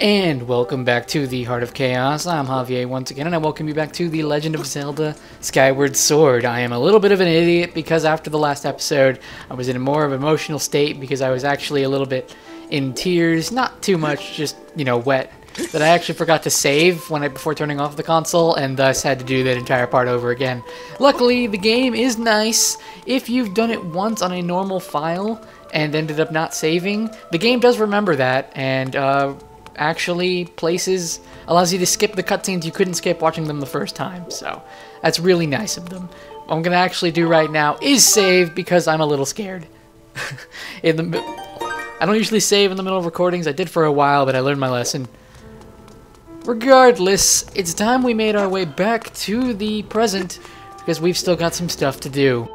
And welcome back to the Heart of Chaos. I'm Javier once again, and I welcome you back to The Legend of Zelda Skyward Sword. I am a little bit of an idiot because after the last episode, I was in a more of an emotional state because I was actually a little bit in tears. Not too much, just, wet. That I actually forgot to save before turning off the console, and thus had to do that entire part over again. Luckily, the game is nice. If you've done it once on a normal file and ended up not saving, the game does remember that, and, actually allows you to skip the cutscenes you couldn't skip watching them the first time, so that's really nice of them. What I'm gonna actually do right now is save because I'm a little scared. I don't usually save in the middle of recordings. I did for a while, but I learned my lesson. Regardless, it's time we made our way back to the present because we've still got some stuff to do.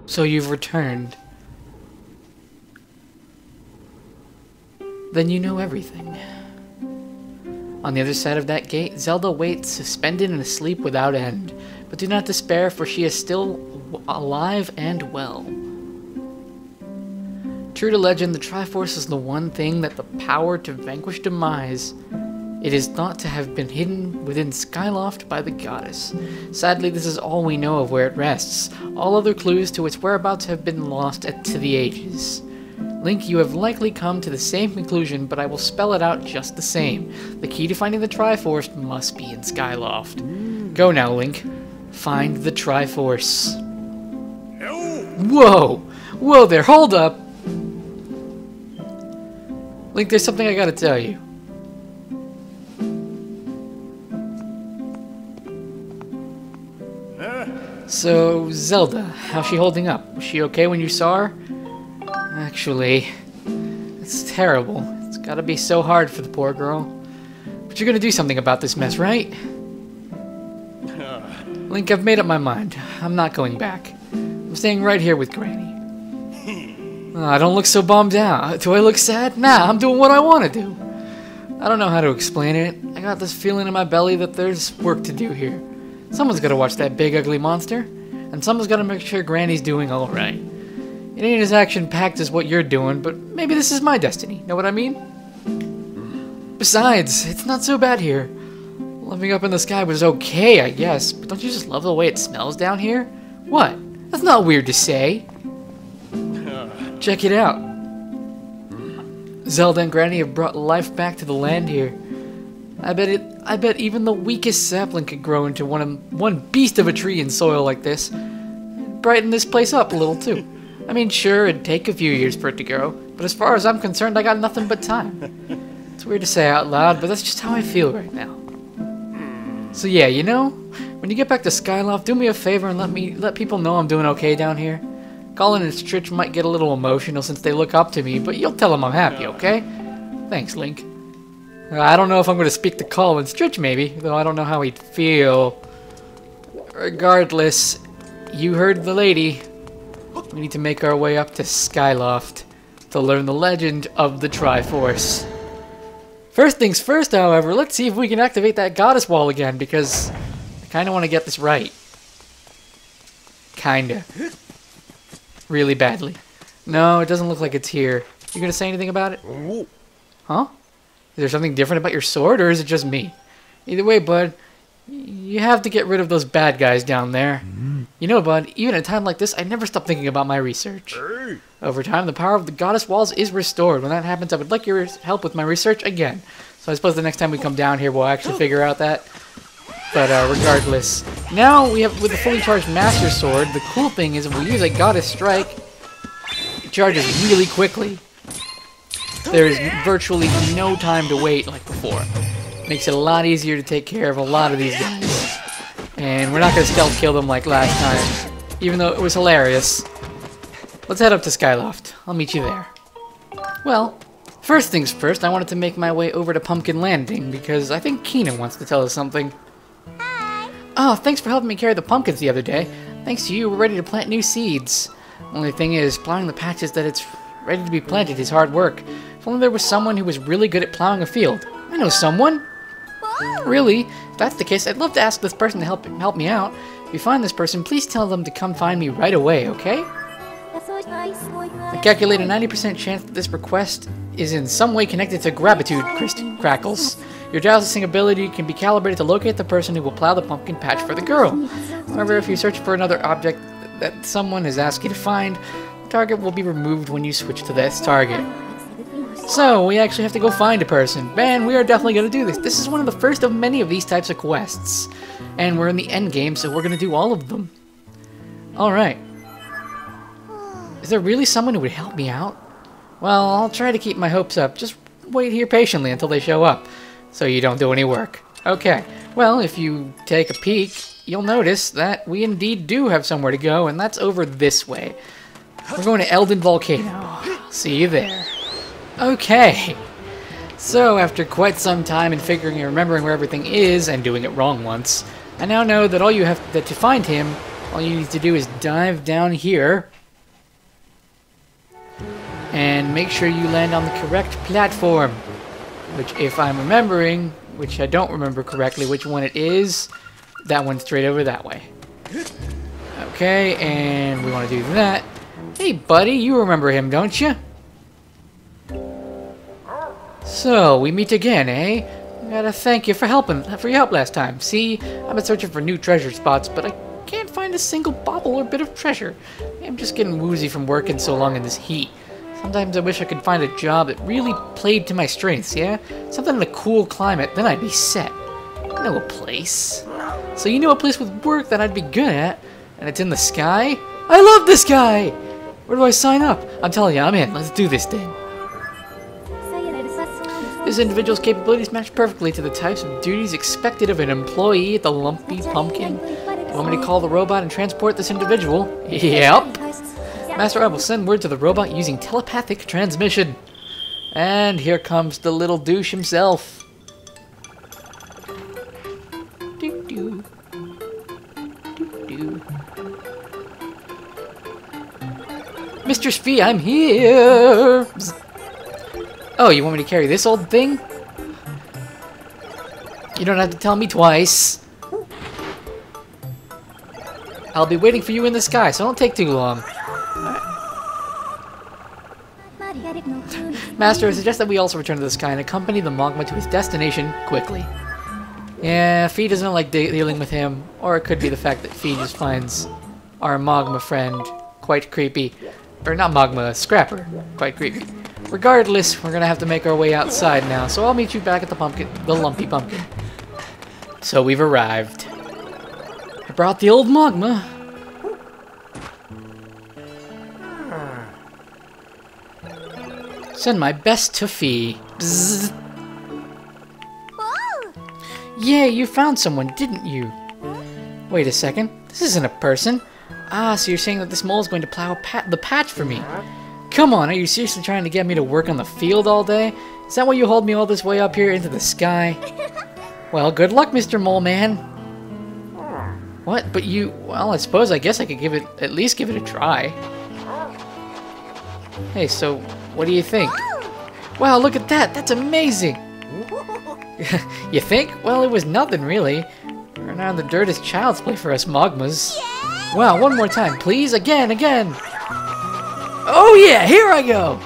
So you've returned. Then you know everything. On the other side of that gate, Zelda waits, suspended and asleep without end. But do not despair, for she is still alive and well. True to legend, the Triforce is the one thing that the power to vanquish demise. It is thought to have been hidden within Skyloft by the goddess. Sadly, this is all we know of where it rests. All other clues to its whereabouts have been lost to the ages. Link, you have likely come to the same conclusion, but I will spell it out just the same. The key to finding the Triforce must be in Skyloft. Go now, Link. Find the Triforce. Whoa! Whoa there, hold up! Link, there's something I gotta tell you. So, Zelda, how's she holding up? Was she okay when you saw her? Actually, it's terrible. It's gotta be so hard for the poor girl. But you're gonna do something about this mess, right? Link, I've made up my mind. I'm not going back. I'm staying right here with Granny. I don't look so bummed out. Do I look sad? Nah, I'm doing what I want to do. I don't know how to explain it. I got this feeling in my belly that there's work to do here. Someone's gotta watch that big ugly monster, and someone's gotta make sure Granny's doing alright. It ain't as action-packed as what you're doing, but maybe this is my destiny, know what I mean? Besides, it's not so bad here. Living up in the sky was okay, I guess, but don't you just love the way it smells down here? What? That's not weird to say. Check it out. Zelda and Granny have brought life back to the land here. I bet even the weakest sapling could grow into one beast of a tree in soil like this. Brighten this place up a little too. I mean, sure, it'd take a few years for it to grow, but as far as I'm concerned, I got nothing but time. It's weird to say out loud, but that's just how I feel right now. So yeah, when you get back to Skyloft, do me a favor and let people know I'm doing okay down here. Colin and Stritch might get a little emotional since they look up to me, but you'll tell them I'm happy, okay? Thanks, Link. I don't know if I'm going to speak to Colin and Stritch, maybe, though I don't know how he'd feel. Regardless, you heard the lady. We need to make our way up to Skyloft to learn the legend of the Triforce. First things first, however, let's see if we can activate that goddess wall again, because I kind of want to get this right. Kinda. Really badly. No, it doesn't look like it's here. You gonna say anything about it? Huh? Is there something different about your sword, or is it just me? Either way, bud, you have to get rid of those bad guys down there. You know, bud, even at a time like this, I never stop thinking about my research. Over time, the power of the goddess walls is restored. When that happens, I would like your help with my research again. So I suppose the next time we come down here, we'll actually figure out that. But regardless, now we have, with the fully charged Master Sword, the cool thing is if we use a Goddess Strike, it charges really quickly. There is virtually no time to wait like before. Makes it a lot easier to take care of a lot of these guys. And we're not going to stealth kill them like last time, even though it was hilarious. Let's head up to Skyloft. I'll meet you there. Well, first things first, I wanted to make my way over to Pumpkin Landing, because I think Kina wants to tell us something. Hi! Oh, thanks for helping me carry the pumpkins the other day. Thanks to you, we're ready to plant new seeds. Only thing is, plowing the patches that it's ready to be planted is hard work. If only there was someone who was really good at plowing a field. I know someone. Really? If that's the case, I'd love to ask this person to help me out. If you find this person, please tell them to come find me right away, okay? I calculate a 90% chance that this request is in some way connected to gratitude, Crackles. Your dowsing ability can be calibrated to locate the person who will plow the pumpkin patch for the girl. However, if you search for another object that someone has asked you to find, the target will be removed when you switch to this target. So, we actually have to go find a person. Man, we are definitely going to do this. This is one of the first of many of these types of quests. And we're in the end game, so we're going to do all of them. Alright. Is there really someone who would help me out? Well, I'll try to keep my hopes up. Just wait here patiently until they show up, so you don't do any work. Okay. Well, if you take a peek, you'll notice that we indeed do have somewhere to go, and that's over this way. We're going to Eldin Volcano. See you there. Okay. So, after quite some time in figuring and remembering where everything is, and doing it wrong once, I now know that to find him, all you need to do is dive down here, and make sure you land on the correct platform. Which, if I'm remembering, which I don't remember correctly which one it is, that one's straight over that way. Okay, and we want to do that. Hey, buddy, you remember him, don't you? So, we meet again, eh? I gotta thank you for your help last time. See, I've been searching for new treasure spots, but I can't find a single bauble or bit of treasure. I'm just getting woozy from working so long in this heat. Sometimes I wish I could find a job that really played to my strengths, yeah? Something in a cool climate, then I'd be set. I know a place. So you know a place with work that I'd be good at, and it's in the sky? I love the sky! Where do I sign up? I'm telling you, I'm in. Let's do this thing. This individual's capabilities match perfectly to the types of duties expected of an employee at the Lumpy Pumpkin. You want me to call the robot and transport this individual? Yep. Master, I will send word to the robot using telepathic transmission. And here comes the little douche himself. Doo-doo. Doo-doo. Mr. Spee, I'm here! Oh, you want me to carry this old thing? You don't have to tell me twice. I'll be waiting for you in the sky, so don't take too long. Master, I suggest that we also return to the sky and accompany the Magma to his destination quickly. Yeah, Fee doesn't like dealing with him, or it could be the fact that Fee just finds our Magma friend quite creepy. Or not Magma, Scrapper, quite creepy. Regardless, we're gonna have to make our way outside now, so I'll meet you back at the Lumpy Pumpkin. So we've arrived. I brought the old Magma. Send my best to Fee. Bzzz. Yeah, you found someone, didn't you? Wait a second. This isn't a person. Ah, so you're saying that this mole is going to plow the patch for me. Come on, are you seriously trying to get me to work on the field all day? Is that why you hold me all this way up here into the sky? Well, good luck, Mr. Mole Man. What? But you... Well, I guess I could at least give it a try. Hey, so, what do you think? Wow, look at that! That's amazing! You think? Well, it was nothing, really. Running around the dirt is child's play for us Magmas. Wow, one more time, please! Again! Oh yeah, here I go!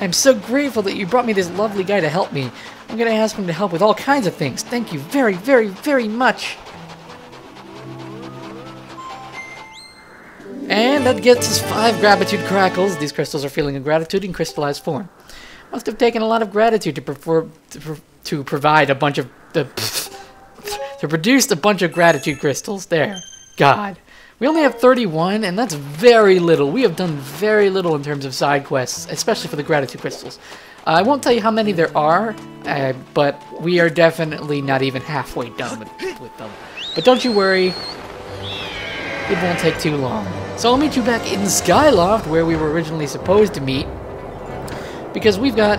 I'm so grateful that you brought me this lovely guy to help me. I'm gonna ask him to help with all kinds of things. Thank you very, very, very much. And that gets us 5 gratitude crackles. These crystals are feeling of gratitude in crystallized form. Must have taken a lot of gratitude to provide a bunch of... to produce a bunch of gratitude crystals. There. God. We only have 31, and that's very little. We have done very little in terms of side quests, especially for the gratitude crystals. I won't tell you how many there are, but we are definitely not even halfway done with them. But don't you worry, it won't take too long. So I'll meet you back in Skyloft, where we were originally supposed to meet, because we've got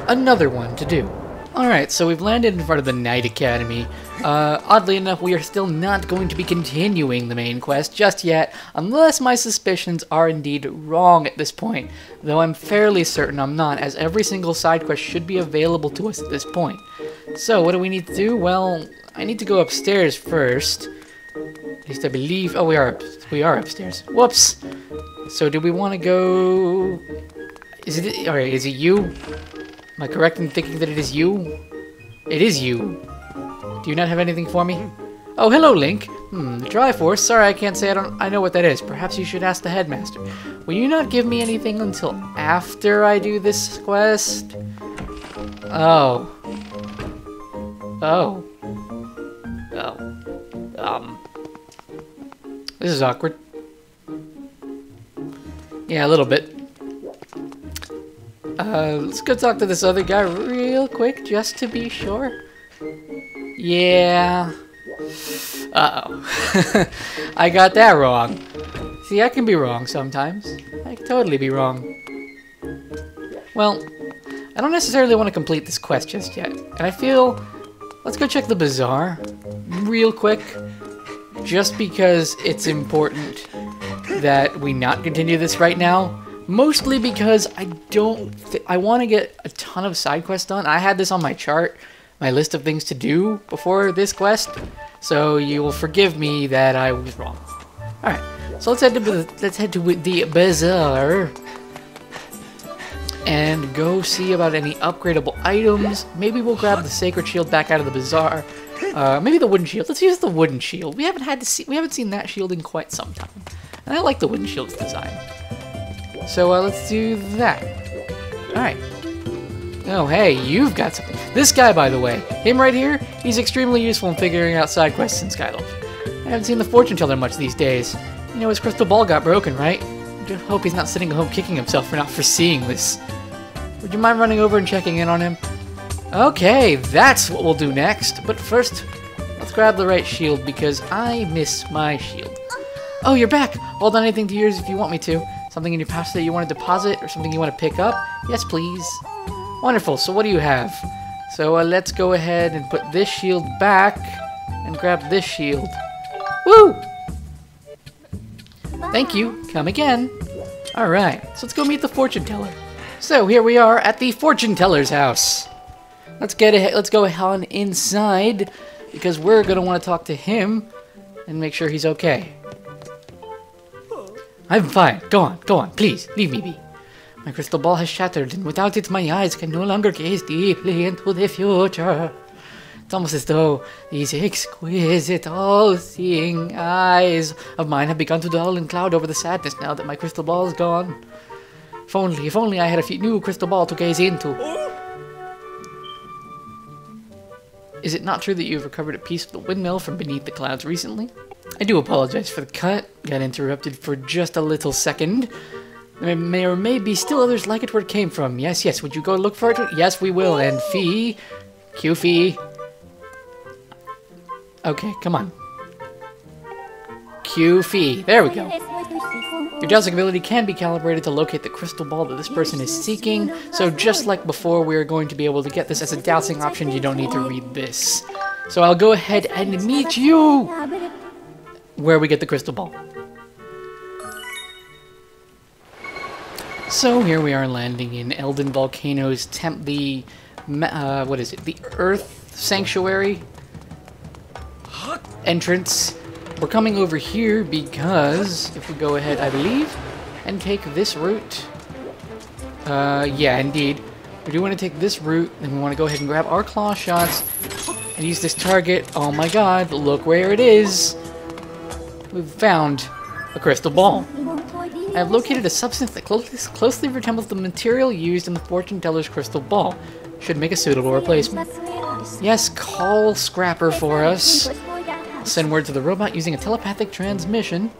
another one to do. Alright, so we've landed in front of the Knight Academy. Oddly enough, we are still not going to be continuing the main quest just yet, unless my suspicions are indeed wrong at this point, though I'm fairly certain I'm not, as every single side quest should be available to us at this point. So, what do we need to do? Well, I need to go upstairs first. At least I believe... Oh, we are upstairs. Whoops! So, do we want to go... Is it you? Am I correct in thinking that it is you? It is you. Do you not have anything for me? Oh, hello, Link. The Triforce. Sorry, I can't say I know what that is. Perhaps you should ask the headmaster. Will you not give me anything until after I do this quest? Oh. Oh. Oh. This is awkward. Yeah, a little bit. Let's go talk to this other guy real quick, just to be sure. Yeah. Uh-oh. I got that wrong. See, I can be wrong sometimes. I can totally be wrong. Well, I don't necessarily want to complete this quest just yet. And I feel... Let's go check the bazaar real quick. Just because it's important that we not continue this right now. Mostly because I want to get a ton of side quests done. I had this on my chart, my list of things to do before this quest, so you will forgive me that I was wrong. Alright, so let's head to the bazaar and go see about any upgradable items. Maybe we'll grab the sacred shield back out of the bazaar. Maybe the wooden shield. Let's use the wooden shield. We haven't seen that shield in quite some time, and I like the wooden shield's design. So let's do that. Alright. Oh, hey, you've got something. This guy, by the way, him right here, he's extremely useful in figuring out side quests in Skyward. I haven't seen the fortune teller much these days. You know, his crystal ball got broken, right? Just hope he's not sitting home kicking himself for not foreseeing this. Would you mind running over and checking in on him? Okay, that's what we'll do next. But first, let's grab the right shield because I miss my shield. Oh, you're back! Hold on anything to yours if you want me to. Something in your pouch that you want to deposit or something you want to pick up? Yes, please. Wonderful. So what do you have? So let's go ahead and put this shield back and grab this shield. Woo! Thank you. Come again. Alright, so let's go meet the fortune teller. So here we are at the fortune teller's house. Let's go on inside because we're going to want to talk to him and make sure he's okay. I'm fine. Go on, please, leave me be. My crystal ball has shattered, and without it my eyes can no longer gaze deeply into the future. It's almost as though these exquisite, all-seeing eyes of mine have begun to dull and cloud over the sadness now that my crystal ball is gone. If only I had a new crystal ball to gaze into. Is it not true that you've recovered a piece of the windmill from beneath the clouds recently? I do apologize for the cut. Got interrupted for just a little second. There may or may be still others like it where it came from. Yes, would you go look for it? Yes, we will. And fee. Q fee. Okay, come on. Q fee. There we go. Your dowsing ability can be calibrated to locate the crystal ball that this person is seeking. So just like before, we're going to be able to get this as a dowsing option. You don't need to read this. So I'll go ahead and meet you where we get the crystal ball. So here we are landing in Elden Volcano's what is it? The Earth Sanctuary entrance. We're coming over here because if we go ahead, I believe, and take this route. Yeah, indeed. We do want to take this route, and we want to go ahead and grab our claw shots and use this target. Oh my god, look where it is. We've found a crystal ball. I have located a substance that closely resembles the material used in the fortune teller's crystal ball. Should make a suitable replacement. Yes, call Scrapper for us. I'll send word to the robot using a telepathic transmission.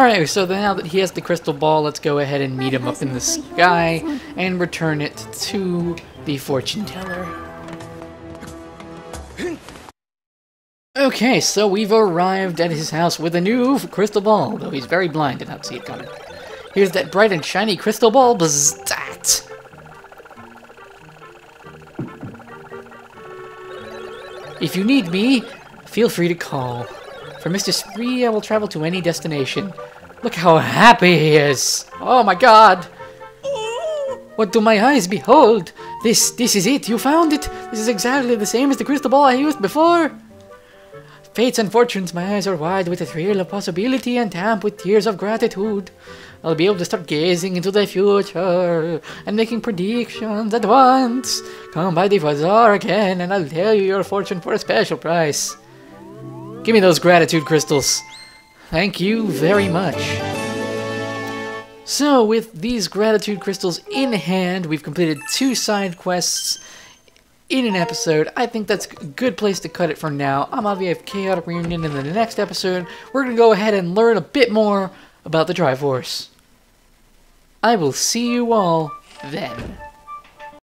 Alright, so now that he has the crystal ball, let's go ahead and meet him up in the sky and return it to the fortune teller. Okay, so we've arrived at his house with a new crystal ball, though he's very blind, did not see it coming. Here's that bright and shiny crystal ball, bzzzt! If you need me, feel free to call. For Mr. Spree, I will travel to any destination. Look how happy he is! Oh my god! What do my eyes behold? This is it, you found it! This is exactly the same as the crystal ball I used before! Fates and fortunes, my eyes are wide with the thrill of possibility and damp with tears of gratitude. I'll be able to start gazing into the future and making predictions at once. Come by the bazaar again and I'll tell you your fortune for a special price. Give me those gratitude crystals. Thank you very much. So, with these gratitude crystals in hand, we've completed 2 side quests in an episode. I think that's a good place to cut it for now. I'm going to have Chaotic Reunion in the next episode. We're going to go ahead and learn a bit more about the Triforce. I will see you all then.